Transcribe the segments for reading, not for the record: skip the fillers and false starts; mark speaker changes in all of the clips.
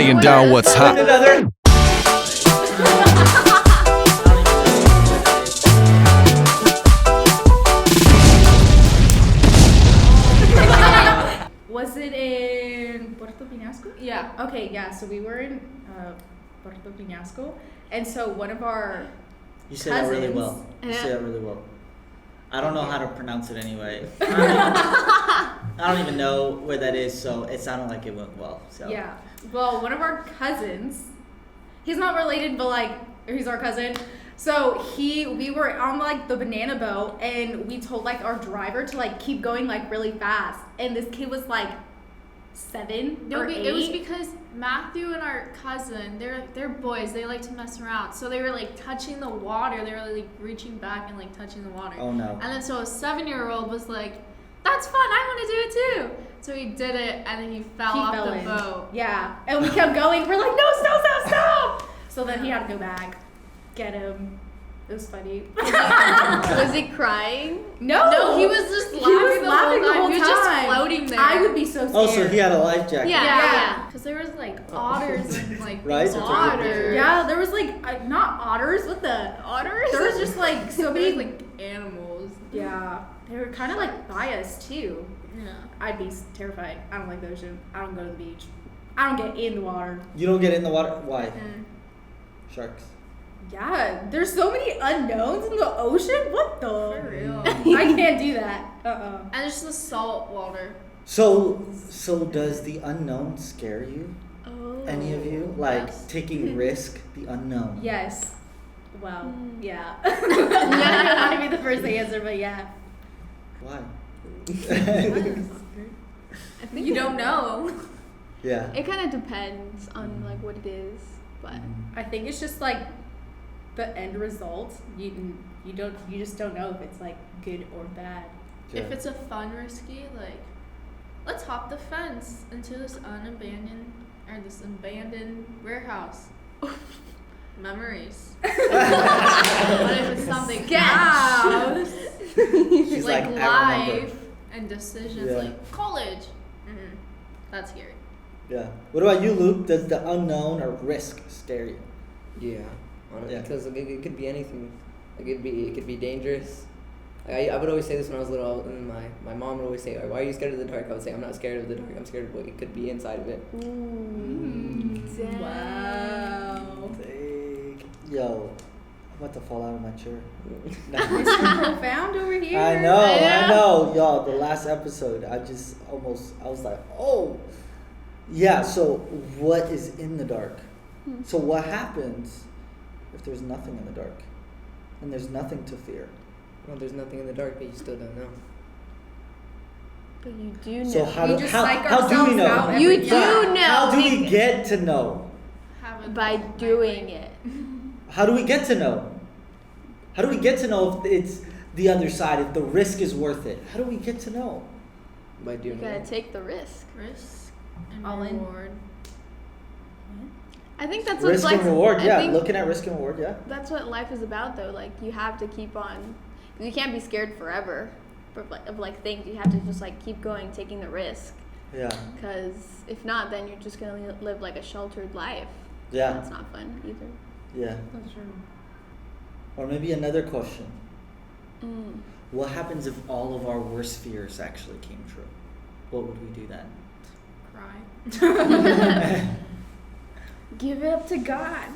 Speaker 1: laying down what's hot.
Speaker 2: Was it in Puerto Peñasco?
Speaker 3: Yeah.
Speaker 2: Okay, yeah. So we were in Puerto Peñasco, and so one of our
Speaker 4: You say that really well. You say that really well. I don't know how to pronounce it anyway. I don't even know where that is, so it sounded like it went well. So
Speaker 2: Yeah. Well, one of our cousins, he's not related, but like he's our cousin. So we were on like the banana boat, and we told like our driver to like keep going like really fast, and this kid was like 7 or 8.
Speaker 3: It was because Matthew and our cousin, they're boys. They like to mess around, so they were like touching the water. They were like reaching back and like touching the water.
Speaker 4: Oh no.
Speaker 3: And then so a 7-year-old was like, "That's fun. I want to do it too." So he did it, and then he fell off the boat.
Speaker 2: Yeah, and we kept going. We're like, "No, stop!" So then he had to go back, get him. It was funny.
Speaker 5: Was he crying?
Speaker 2: No,
Speaker 3: he was just laughing the whole time. He was just
Speaker 2: time.
Speaker 3: floating there.
Speaker 2: I would be so scared.
Speaker 4: Oh, so he had a life jacket.
Speaker 3: Yeah. Because there was like otters and like
Speaker 4: Right?
Speaker 3: otters.
Speaker 2: Yeah, there was like not otters. What the
Speaker 5: Otters?
Speaker 2: There was just like so many
Speaker 3: like animals.
Speaker 2: Yeah, they were kind of like by us too.
Speaker 3: Yeah.
Speaker 2: I'd be terrified. I don't like the ocean. I don't go to the beach. I don't get in the water.
Speaker 4: You don't get in the water? Why? Sharks.
Speaker 2: Yeah, there's so many unknowns in the ocean. What the?
Speaker 3: For real.
Speaker 2: I can't do that.
Speaker 3: And there's the salt water.
Speaker 4: So does the unknown scare you?
Speaker 5: Oh.
Speaker 4: Any of you? Like
Speaker 3: Yes.
Speaker 4: taking risk, the unknown.
Speaker 2: Yes. Well, yeah. Yeah, I don't want to be the first to answer, but yeah.
Speaker 4: Why?
Speaker 5: I think
Speaker 3: You don't know.
Speaker 4: Yeah.
Speaker 5: It kind of depends on like what it is, but
Speaker 2: I think it's just like the end result. You just don't know if it's like good or bad.
Speaker 4: Yeah.
Speaker 3: If it's a fun risky, like, let's hop the fence into this abandoned warehouse. Memories. What if it's something else?
Speaker 4: She's
Speaker 3: like
Speaker 4: like, I remember.
Speaker 3: life and decisions,
Speaker 4: Yeah.
Speaker 3: like college. That's scary.
Speaker 4: Yeah. What about you, Luke? Does the unknown or risk scare you?
Speaker 6: Yeah, honestly,
Speaker 4: Yeah.
Speaker 6: because it could be anything. Like it could be dangerous. I would always say this when I was little, and my mom would always say, "Why are you scared of the dark?" I would say, "I'm not scared of the dark. I'm scared of what it could be inside of it."
Speaker 2: Wow.
Speaker 4: Dang. Yo, I'm about to fall out of my chair.
Speaker 2: Mr. Profound over here.
Speaker 4: I know. Y'all, the last episode, I was like, oh. Yeah, so what is in the dark? So what happens if there's nothing in the dark? And there's nothing to fear?
Speaker 6: Well, there's nothing in the dark, but you still don't know.
Speaker 5: but you do know.
Speaker 4: So how
Speaker 2: We
Speaker 4: do
Speaker 2: just
Speaker 4: how,
Speaker 2: psych
Speaker 4: how do we
Speaker 2: ourselves
Speaker 4: know?
Speaker 2: out every
Speaker 5: You
Speaker 2: day.
Speaker 5: do know.
Speaker 4: How do we get to know?
Speaker 3: Have a
Speaker 5: by doing it.
Speaker 4: How do we get to know? How do we get to know if it's the other side, if the risk is worth it? How do we get to know?
Speaker 6: By
Speaker 5: You
Speaker 6: doing
Speaker 5: gotta
Speaker 6: it.
Speaker 5: take the risk.
Speaker 3: risk and
Speaker 2: All in.
Speaker 3: reward.
Speaker 5: I think that's what
Speaker 4: Risk
Speaker 5: life.
Speaker 4: and reward,
Speaker 5: I
Speaker 4: yeah.
Speaker 5: think
Speaker 4: Looking at risk and reward, yeah.
Speaker 5: that's what life is about, though. Like you have to keep on. You can't be scared forever of like things. You have to just like keep going, taking the risk.
Speaker 4: Yeah.
Speaker 5: Because if not, then you're just gonna live like a sheltered life.
Speaker 4: Yeah.
Speaker 5: That's not fun either.
Speaker 4: Yeah.
Speaker 2: That's true.
Speaker 4: Or maybe another question.
Speaker 5: Mm.
Speaker 4: What happens if all of our worst fears actually came true? What would we do then?
Speaker 3: Cry.
Speaker 2: Give it up to God.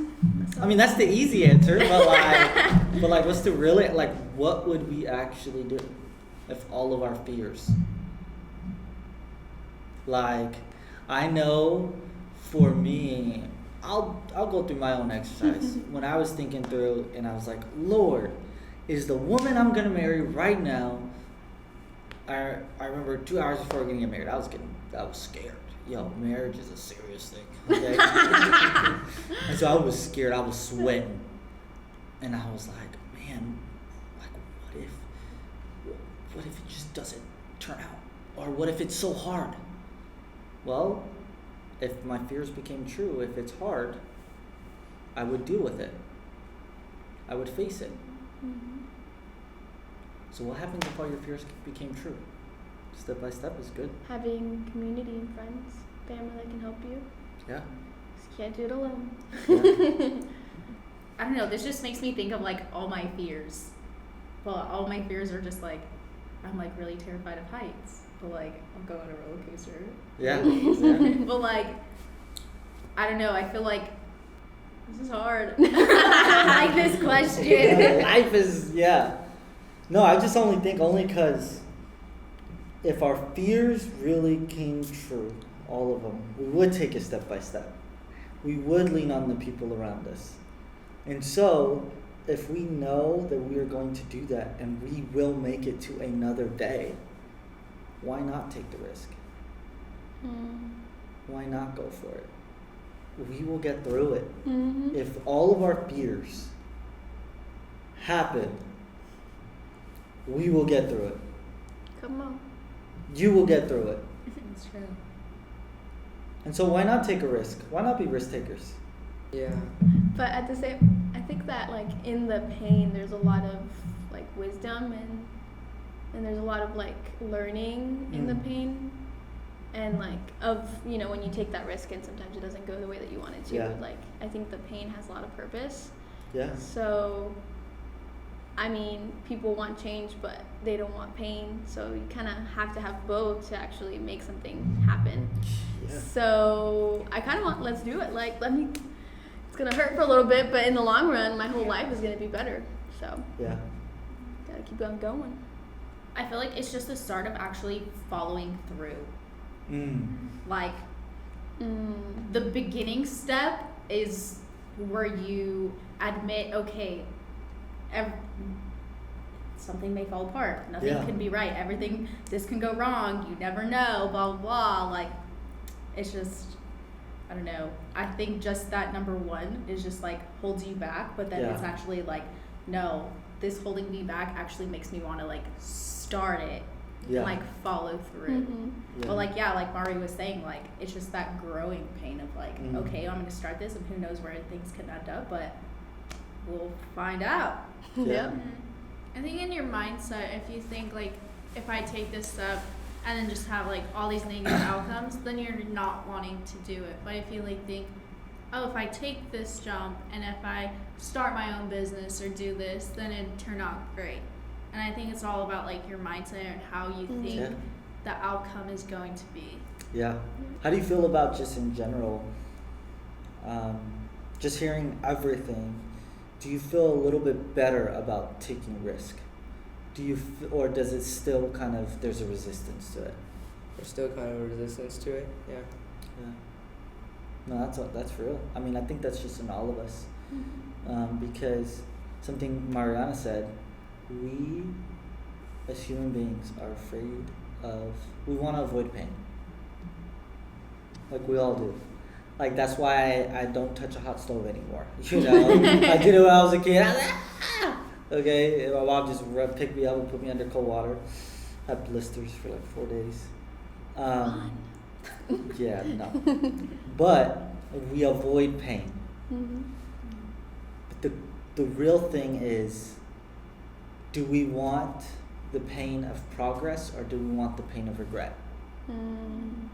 Speaker 4: I mean, that's the easy answer, but like, what's the really, like, what would we actually do if all of our fears? Like, I know for me, I'll go through my own exercise. When I was thinking through and I was like, Lord, is the woman I'm gonna marry right now? I remember 2 hours before getting married, I was scared. Yo, marriage is a serious thing. Okay? And so I was scared. I was sweating, and I was like, man, like, what if it just doesn't turn out, or what if it's so hard? Well, if my fears became true, if it's hard, I would deal with it. I would face it.
Speaker 5: Mm-hmm.
Speaker 4: So what happens if all your fears became true? Step by step is good.
Speaker 5: Having community and friends, family that can help you.
Speaker 4: Yeah.
Speaker 5: Can't do it alone.
Speaker 2: I don't know. This just makes me think of like all my fears. Well, all my fears are just like I'm like really terrified of heights, but like I'll go on a roller coaster.
Speaker 4: Yeah. Yeah.
Speaker 2: But like I don't know. I feel like this is hard. I like this question.
Speaker 4: Yeah, life is, yeah. No, I just only think because if our fears really came true, all of them, we would take it step by step. We would lean on the people around us. And so, if we know that we are going to do that and we will make it to another day, why not take the risk? Why not go for it? We will get through it.
Speaker 5: Mm-hmm.
Speaker 4: If all of our fears happen, we will get through it.
Speaker 5: Come on.
Speaker 4: You will get through it.
Speaker 2: That's true.
Speaker 4: And so why not take a risk? Why not be risk takers?
Speaker 6: Yeah.
Speaker 5: But at the same, I think that like in the pain, there's a lot of like wisdom and there's a lot of like learning in the pain, and like of when you take that risk and sometimes it doesn't go the way that you want it to.
Speaker 4: Yeah.
Speaker 5: Like I think the pain has a lot of purpose.
Speaker 4: Yeah.
Speaker 5: So, I mean, people want change, but they don't want pain. So you kind of have to have both to actually make something happen.
Speaker 4: Yeah.
Speaker 5: So I kind of want, let's do it. Like, it's going to hurt for a little bit, but in the long run, my whole life is going to be better. So,
Speaker 4: Yeah.
Speaker 5: gotta keep on going.
Speaker 2: I feel like it's just the start of actually following through. Like, the beginning step is where you admit, okay, something may fall apart. Nothing
Speaker 4: Yeah.
Speaker 2: can be right. Everything, this can go wrong. You never know, blah, blah, blah. Like, it's just, I don't know. I think just that number one is just like holds you back, but then
Speaker 4: Yeah.
Speaker 2: it's actually like, no, this holding me back actually makes me want to like start it
Speaker 4: Yeah.
Speaker 2: and like follow through.
Speaker 5: Mm-hmm.
Speaker 4: Yeah.
Speaker 2: But like, yeah, like Mari was saying, like, it's just that growing pain of like,
Speaker 4: Mhm.
Speaker 2: okay, I'm going to start this and who knows where things can end up, but we'll find out.
Speaker 4: Yeah.
Speaker 3: I think in your mindset, if you think like, if I take this step and then just have like all these negative outcomes, then you're not wanting to do it. But if you like think, oh, if I take this jump and if I start my own business or do this, then it'd turn out great. And I think it's all about like your mindset and how you think
Speaker 4: Yeah.
Speaker 3: the outcome is going to be.
Speaker 4: Yeah. How do you feel about just in general, just hearing everything? Do you feel a little bit better about taking risk? Or does it still kind of, there's a resistance to it?
Speaker 6: There's still kind of a resistance to it. Yeah.
Speaker 4: Yeah. No, that's real. I mean, I think that's just in all of us. Because something Mariana said, we as human beings are afraid we want to avoid pain. Like we all do. Like that's why I don't touch a hot stove anymore. You know, I did it when I was a kid. I was like, ah! Okay, and my mom just picked me up and put me under cold water. Had blisters for like 4 days. Yeah, no. But we avoid pain.
Speaker 5: Mm-hmm.
Speaker 4: But the real thing is, do we want the pain of progress or do we want the pain of regret?
Speaker 5: Mm.